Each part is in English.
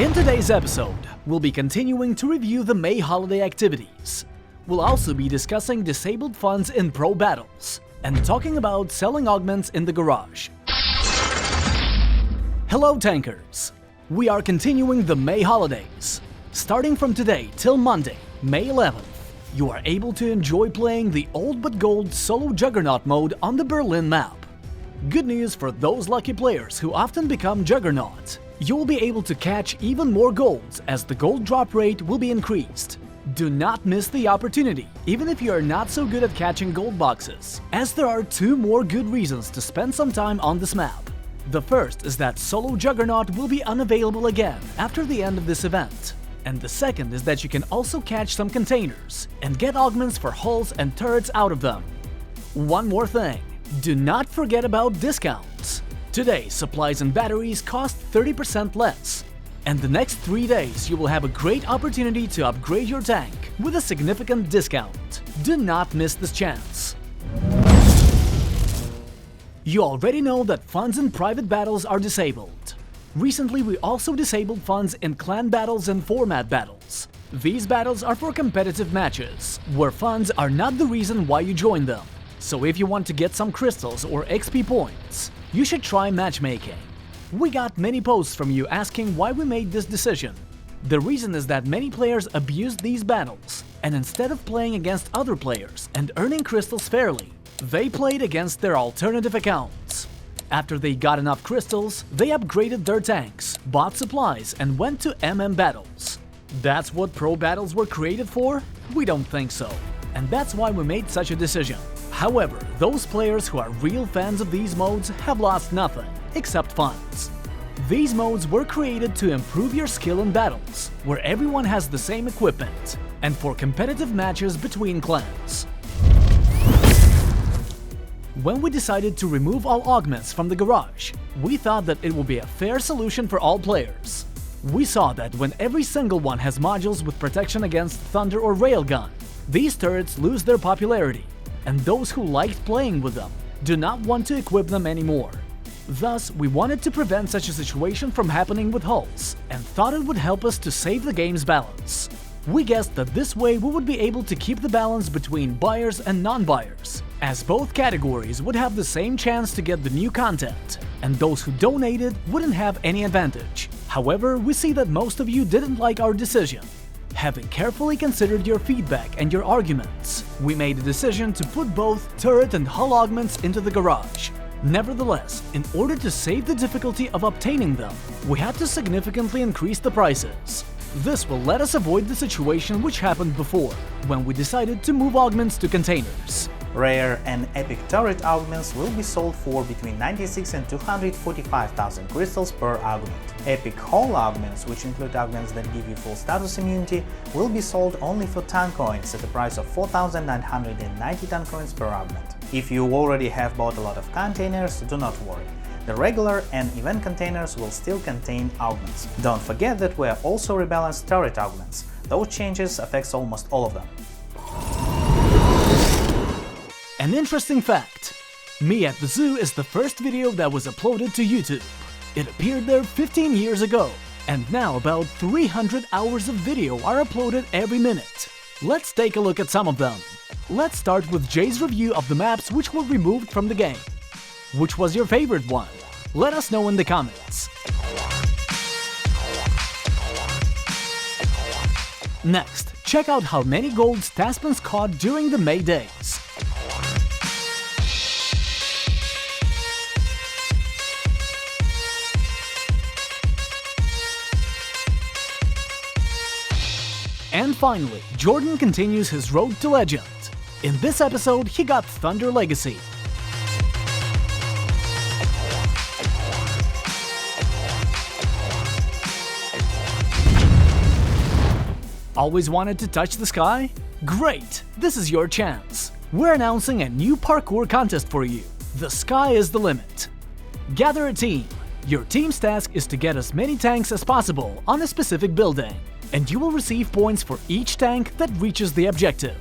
In today's episode, we'll be continuing to review the May holiday activities. We'll also be discussing disabled funds in pro battles and talking about selling augments in the garage. Hello tankers! We are continuing the May holidays. Starting from today till Monday, May 11th, you are able to enjoy playing the old but gold solo juggernaut mode on the Berlin map. Good news for those lucky players who often become juggernaut. You'll be able to catch even more golds as the gold drop rate will be increased. Do not miss the opportunity, even if you are not so good at catching gold boxes, as there are two more good reasons to spend some time on this map. The first is that solo juggernaut will be unavailable again after the end of this event. And the second is that you can also catch some containers and get augments for hulls and turrets out of them. One more thing, do not forget about discounts. Today, supplies and batteries cost 30% less. And the next 3 days, you will have a great opportunity to upgrade your tank with a significant discount. Do not miss this chance. You already know that funds in private battles are disabled. Recently, we also disabled funds in clan battles and format battles. These battles are for competitive matches, where funds are not the reason why you join them. So if you want to get some crystals or XP points, you should try matchmaking. We got many posts from you asking why we made this decision. The reason is that many players abused these battles, and instead of playing against other players and earning crystals fairly, they played against their alternative accounts. After they got enough crystals, they upgraded their tanks, bought supplies, and went to MM battles. That's what pro battles were created for? We don't think so. And that's why we made such a decision. However, those players who are real fans of these modes have lost nothing, except funds. These modes were created to improve your skill in battles, where everyone has the same equipment, and for competitive matches between clans. When we decided to remove all augments from the garage, we thought that it would be a fair solution for all players. We saw that when every single one has modules with protection against thunder or railgun, these turrets lose their popularity, and those who liked playing with them do not want to equip them anymore. Thus, we wanted to prevent such a situation from happening with hulls, and thought it would help us to save the game's balance. We guessed that this way we would be able to keep the balance between buyers and non-buyers, as both categories would have the same chance to get the new content, and those who donated wouldn't have any advantage. However, we see that most of you didn't like our decision. Having carefully considered your feedback and your arguments, we made a decision to put both turret and hull augments into the garage. Nevertheless, in order to save the difficulty of obtaining them, we had to significantly increase the prices. This will let us avoid the situation which happened before, when we decided to move augments to containers. Rare and epic turret augments will be sold for between 96 and 245,000 crystals per augment. Epic hull augments, which include augments that give you full status immunity, will be sold only for tank coins at the price of 4,990 tank coins per augment. If you already have bought a lot of containers, do not worry. The regular and event containers will still contain augments. Don't forget that we have also rebalanced turret augments. Those changes affect almost all of them. An interesting fact: Me at the Zoo is the first video that was uploaded to YouTube. It appeared there 15 years ago, and now about 300 hours of video are uploaded every minute. Let's take a look at some of them. Let's start with Jay's review of the maps which were removed from the game. Which was your favorite one? Let us know in the comments. Next, check out how many golds Taspens caught during the May days. And finally, Jordan continues his road to legend. In this episode, he got Thunder Legacy. Always wanted to touch the sky? Great! This is your chance. We're announcing a new parkour contest for you. The sky is the limit. Gather a team. Your team's task is to get as many tanks as possible on a specific building, and you will receive points for each tank that reaches the objective.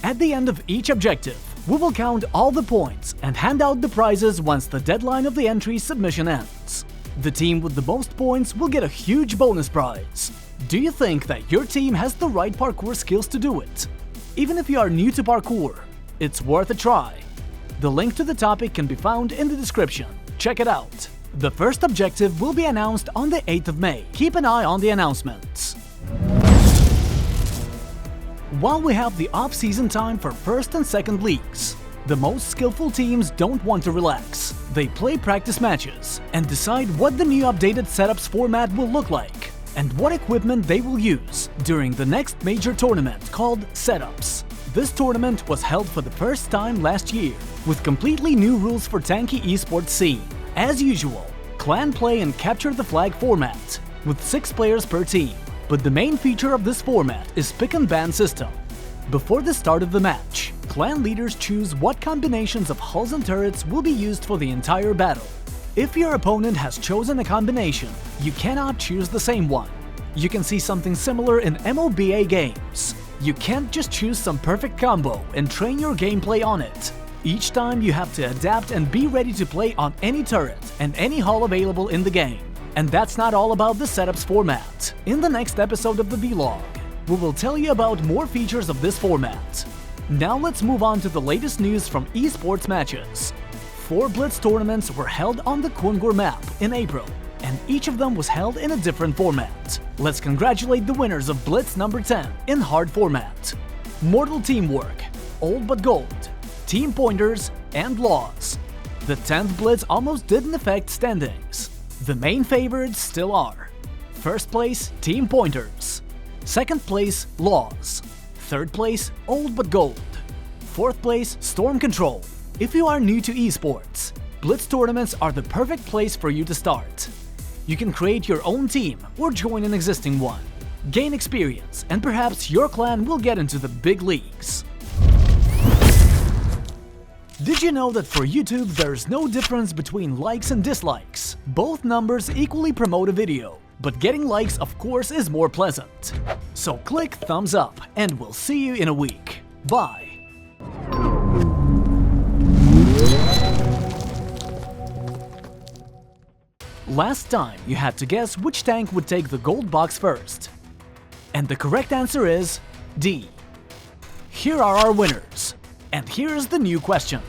At the end of each objective, we will count all the points and hand out the prizes once the deadline of the entry submission ends. The team with the most points will get a huge bonus prize. Do you think that your team has the right parkour skills to do it? Even if you are new to parkour, it's worth a try. The link to the topic can be found in the description. Check it out. The first objective will be announced on the 8th of May. Keep an eye on the announcements. While we have the off-season time for first and second leagues, the most skillful teams don't want to relax. They play practice matches and decide what the new updated setups format will look like and what equipment they will use during the next major tournament called Setups. This tournament was held for the first time last year with completely new rules for Tanki eSports scene. As usual, clan play and capture the flag format with 6 players per team. But the main feature of this format is pick and ban system. Before the start of the match, clan leaders choose what combinations of hulls and turrets will be used for the entire battle. If your opponent has chosen a combination, you cannot choose the same one. You can see something similar in MOBA games. You can't just choose some perfect combo and train your gameplay on it. Each time you have to adapt and be ready to play on any turret and any hull available in the game. And that's not all about the setups format. In the next episode of the vlog, we will tell you about more features of this format. Now let's move on to the latest news from eSports matches. 4 Blitz tournaments were held on the Kungur map in April, and each of them was held in a different format. Let's congratulate the winners of Blitz number 10 in hard format. Mortal Teamwork, Old but Gold, Team Pointers, and Laws. The 10th Blitz almost didn't affect standings. The main favorites still are: first place, Team Pointers; second place, Laws; third place, Old but Gold; fourth place, Storm Control. If you are new to esports, Blitz tournaments are the perfect place for you to start. You can create your own team or join an existing one, gain experience, and perhaps your clan will get into the big leagues. Did you know that for YouTube there's no difference between likes and dislikes? Both numbers equally promote a video, but getting likes of course is more pleasant. So click thumbs up and we'll see you in a week. Bye! Last time you had to guess which tank would take the gold box first. And the correct answer is D. Here are our winners. And here's the new question.